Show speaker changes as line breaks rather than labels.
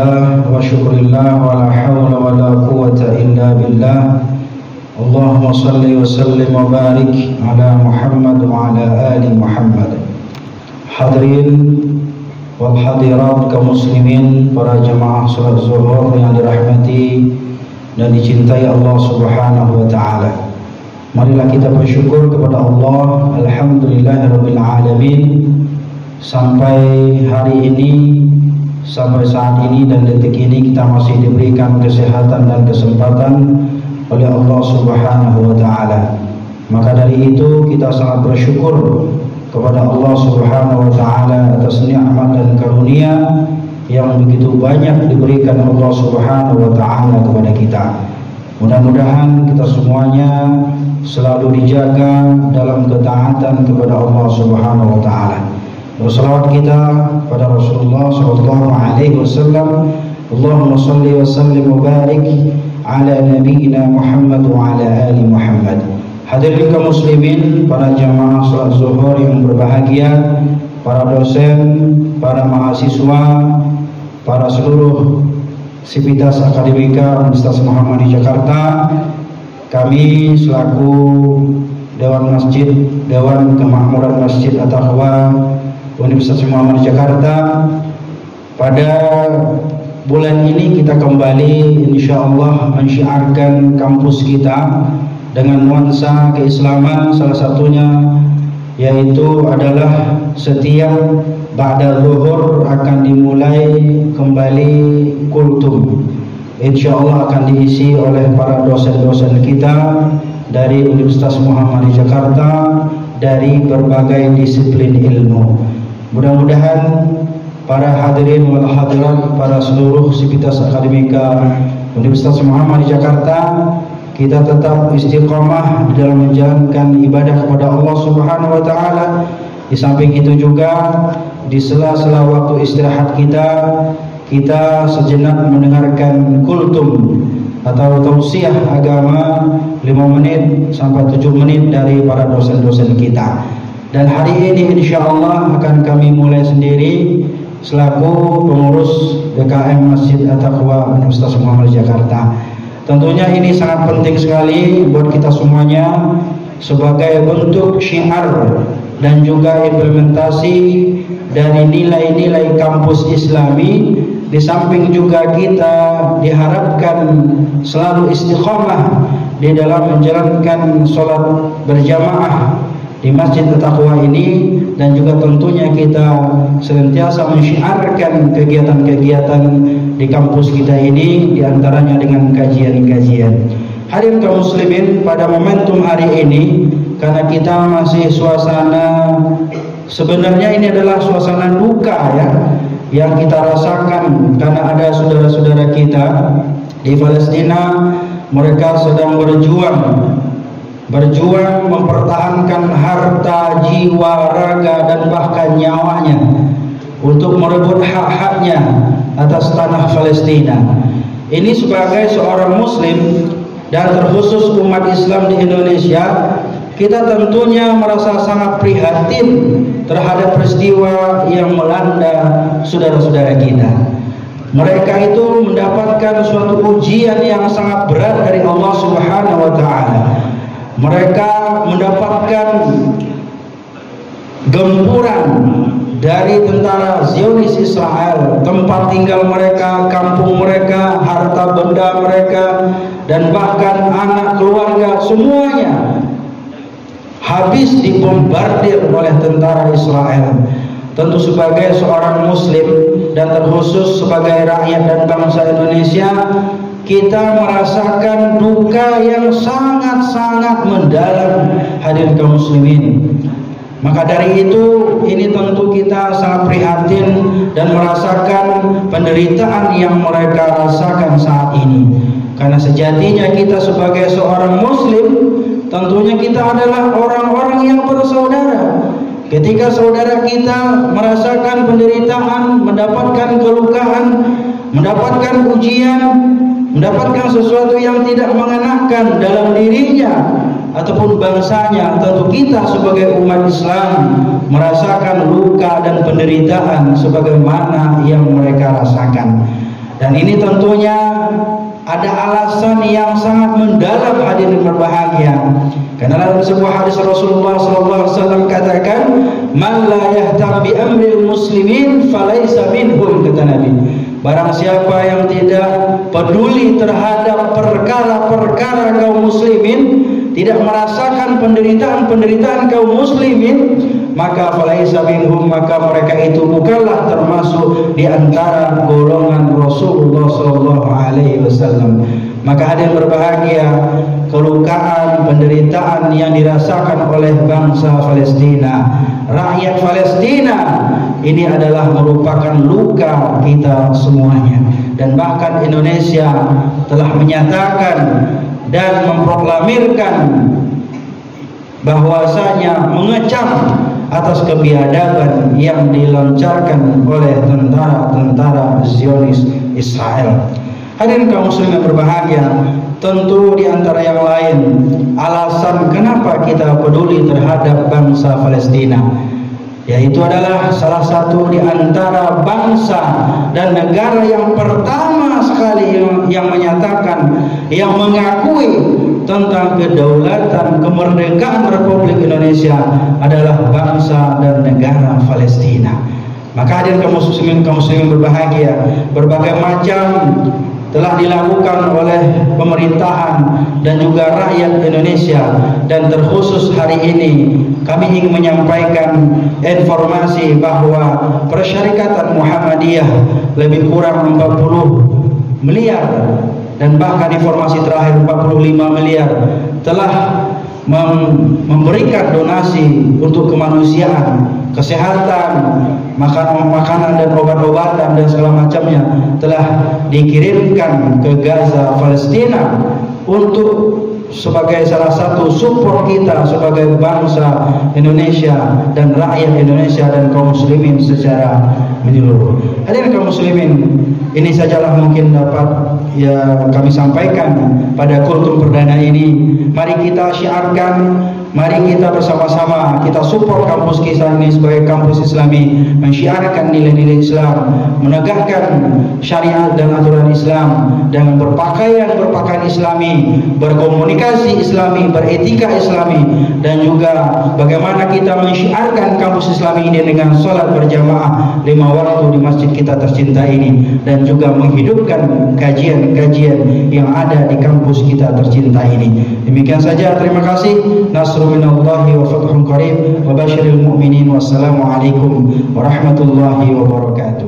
Alhamdulillah wa syukurillah wa la hawla wa la quwwata illa billah. Allahumma salli wa sallim wa barik ala Muhammad wa ala ali Muhammad. Hadirin wal hadirat kaum muslimin, para jemaah salat zuhur yang dirahmati dan dicintai Allah Subhanahu wa taala. Marilah kita bersyukur kepada Allah, alhamdulillahirabbil alamin, sampai hari ini, sampai saat ini dan detik ini kita masih diberikan kesehatan dan kesempatan oleh Allah Subhanahu wa taala. Maka dari itu kita sangat bersyukur kepada Allah Subhanahu wa taala atas nikmat dan karunia yang begitu banyak diberikan Allah Subhanahu wa taala kepada kita. Mudah-mudahan kita semuanya selalu dijaga dalam ketaatan kepada Allah Subhanahu wa taala. Bersalawat kita pada Rasulullah sallallahu alaihi wasallam. Allahumma shalli wa sallim wa barik ala nabiyyina Muhammad wa ala ali Muhammad. Hadirin kaum muslimin, para jamaah salat zuhur yang berbahagia, para dosen, para mahasiswa, para seluruh sivitas akademika Universitas Muhammad di Jakarta, kami selaku Dewan Kemakmuran Masjid At-Taqwa Universitas Muhammad di Jakarta, pada bulan ini kita kembali insyaallah mensyiarkan kampus kita dengan nuansa keislaman, salah satunya yaitu adalah setiap ba'da zuhur akan dimulai kembali kultum. Insyaallah akan diisi oleh para dosen-dosen kita dari Universitas Muhammad di Jakarta dari berbagai disiplin ilmu. Mudah-mudahan para hadirin wal hadirat, para seluruh sivitas akademika Universitas Muhammad di Jakarta, kita tetap istiqamah di dalam menjalankan ibadah kepada Allah Subhanahu wa taala. Di samping itu juga di sela-sela waktu istirahat kita sejenak mendengarkan kultum atau tausiah agama 5 menit sampai 7 menit dari para dosen-dosen kita. Dan hari ini insyaallah akan kami mulai sendiri selaku pengurus DKM Masjid At-Taqwa Universitas Muhammad Jakarta. Tentunya ini sangat penting sekali buat kita semuanya sebagai bentuk syiar dan juga implementasi dari nilai-nilai kampus Islami. Di samping juga kita diharapkan selalu istiqamah di dalam menjalankan sholat berjamaah di Masjid At-Taqwa ini, dan juga tentunya kita senantiasa mensyiarkan kegiatan-kegiatan di kampus kita ini, diantaranya dengan kajian-kajian. Hadirin kaum muslimin, pada momentum hari ini, karena kita masih suasana, sebenarnya ini adalah suasana duka ya, yang kita rasakan karena ada saudara-saudara kita di Palestina, mereka sedang berjuang mempertahankan harta, jiwa, raga dan bahkan nyawanya untuk merebut hak-haknya atas tanah Palestina. Ini sebagai seorang muslim dan terkhusus umat Islam di Indonesia, kita tentunya merasa sangat prihatin terhadap peristiwa yang melanda saudara-saudara kita. Mereka itu mendapatkan suatu ujian yang sangat berat dari Allah Subhanahu wa taala. Mereka mendapatkan gempuran dari tentara Zionis Israel, tempat tinggal mereka, kampung mereka, harta benda mereka, dan bahkan anak keluarga semuanya habis dibombardir oleh tentara Israel. Tentu sebagai seorang muslim dan terkhusus sebagai rakyat dan bangsa Indonesia, kita merasakan duka yang sangat-sangat mendalam, hadirin kaum muslimin. Maka dari itu, ini tentu kita sangat prihatin dan merasakan penderitaan yang mereka rasakan saat ini. Karena sejatinya kita sebagai seorang muslim, tentunya kita adalah orang-orang yang bersaudara. Ketika saudara kita merasakan penderitaan, mendapatkan kelukaan, mendapatkan ujian, mendapatkan sesuatu yang tidak mengenakan dalam dirinya ataupun bangsanya, tentu kita sebagai umat Islam merasakan luka dan penderitaan sebagaimana yang mereka rasakan. Dan ini tentunya ada alasan yang sangat mendalam hadirin berbahagia. Karena dalam sebuah hadis Rasulullah SAW katakan, "Man la yahtam bi amril muslimin falaysa minhum," kata Nabi. Barang siapa yang tidak peduli terhadap perkara-perkara kaum muslimin, tidak merasakan penderitaan kaum muslimin, maka falaysa minhum, maka mereka itu bukanlah termasuk di antara golongan Rasulullah SAW. Maka hadirin berbahagia, kelukaan, penderitaan yang dirasakan oleh bangsa Palestina, rakyat Palestina, ini adalah merupakan luka kita semuanya. Dan bahkan Indonesia telah menyatakan dan memproklamirkan bahwasanya mengecam atas kebiadaban yang dilancarkan oleh tentara Zionis Israel. Hadirin kaum muslimin berbahagia, tentu di antara yang lain alasan kenapa kita peduli terhadap bangsa Palestina, yaitu adalah salah satu di antara bangsa dan negara yang pertama sekali yang menyatakan, yang mengakui tentang kedaulatan, kemerdekaan Republik Indonesia adalah bangsa dan negara Palestina. Maka hadirin kaum muslimin berbahagia, berbagai macam telah dilakukan oleh pemerintahan dan juga rakyat Indonesia, dan terkhusus hari ini kami ingin menyampaikan informasi bahwa Persyarikatan Muhammadiyah lebih kurang 40 miliar dan bahkan informasi terakhir 45 miliar telah memberikan donasi untuk kemanusiaan, kesehatan, makanan dan obat-obatan dan segala macamnya telah dikirimkan ke Gaza, Palestina, untuk sebagai salah satu support kita sebagai bangsa Indonesia dan rakyat Indonesia dan kaum muslimin secara menyeluruh. Hadirin kaum muslimin, ini sajalah mungkin dapat ya kami sampaikan pada kultum perdana ini. Mari kita syiarkan, mari kita bersama-sama kita support kampus kita ini sebagai kampus Islami, mensyiarkan nilai-nilai Islam, menegakkan syariat dan aturan Islam dengan berpakaian Islami, berkomunikasi Islami, beretika Islami, dan juga bagaimana kita mensyiarkan kampus Islami ini dengan sholat berjamaah 5 waktu di masjid kita tercinta ini, dan juga menghidupkan kajian-kajian yang ada di kampus kita tercinta ini. Demikian saja, terima kasih. Nasrul minallahi wa fathun qarib wa basyiril mu'minin. Wassalamualaikum warahmatullahi wabarakatuh.